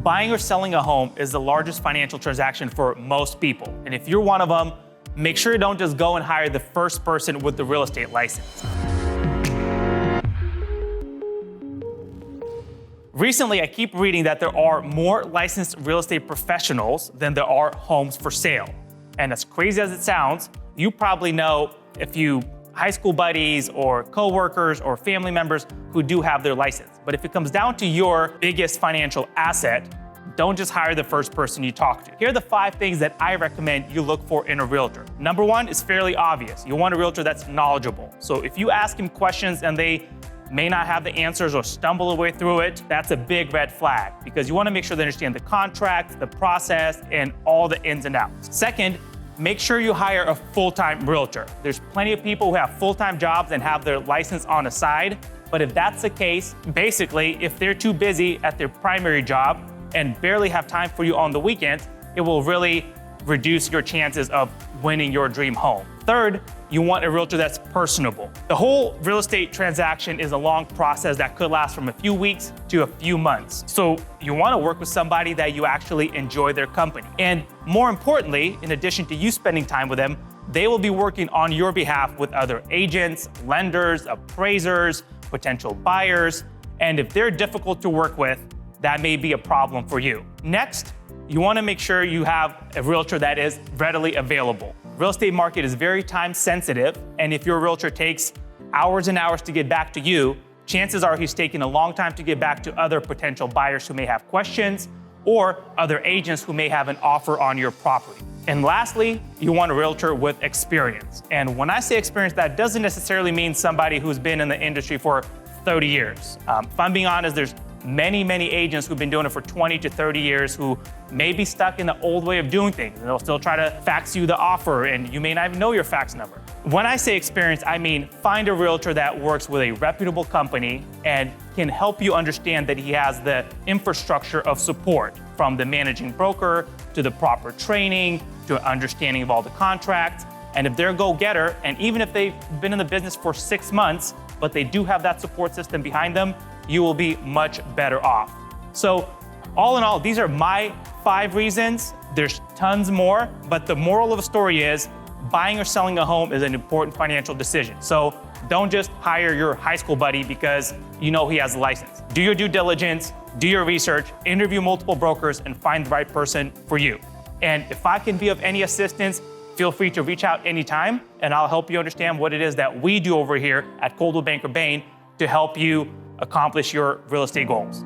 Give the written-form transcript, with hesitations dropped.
Buying or selling a home is the largest financial transaction for most people. And if you're one of them, make sure you don't just go and hire the first person with the real estate license. Recently, I keep reading that there are more licensed real estate professionals than there are homes for sale. And as crazy as it sounds, you probably know a few high school buddies or coworkers or family members who do have their license. But if it comes down to your biggest financial asset, don't just hire the first person you talk to. Here are the 5 things that I recommend you look for in a realtor. Number 1 is fairly obvious. You want a realtor that's knowledgeable. So if you ask him questions and they may not have the answers or stumble away through it, that's a big red flag because you want to make sure they understand the contract, the process, and all the ins and outs. Second, make sure you hire a full-time realtor. There's plenty of people who have full-time jobs and have their license on the side, but if that's the case, basically, if they're too busy at their primary job and barely have time for you on the weekends, it will really reduce your chances of winning your dream home. Third, you want a realtor that's personable. The whole real estate transaction is a long process that could last from a few weeks to a few months. So you want to work with somebody that you actually enjoy their company. And more importantly, in addition to you spending time with them, they will be working on your behalf with other agents, lenders, appraisers, potential buyers. And if they're difficult to work with, that may be a problem for you. Next, you want to make sure you have a realtor that is readily available. Real estate market is very time sensitive, and if your realtor takes hours and hours to get back to you, chances are he's taking a long time to get back to other potential buyers who may have questions or other agents who may have an offer on your property. And lastly, you want a realtor with experience. And when I say experience, that doesn't necessarily mean somebody who's been in the industry for 30 years. If I'm being honest, there's many agents who've been doing it for 20 to 30 years who may be stuck in the old way of doing things. And they'll still try to fax you the offer and you may not even know your fax number. When I say experience, I mean find a realtor that works with a reputable company and can help you understand that he has the infrastructure of support, from the managing broker to the proper training to understanding of all the contracts. And if they're a go-getter, and even if they've been in the business for 6 months, but they do have that support system behind them, you will be much better off. So all in all, these are my 5 reasons. There's tons more, but the moral of the story is buying or selling a home is an important financial decision. So don't just hire your high school buddy because you know he has a license. Do your due diligence, do your research, interview multiple brokers, and find the right person for you. And if I can be of any assistance, feel free to reach out anytime, and I'll help you understand what it is that we do over here at Coldwell Banker Bain to help you accomplish your real estate goals.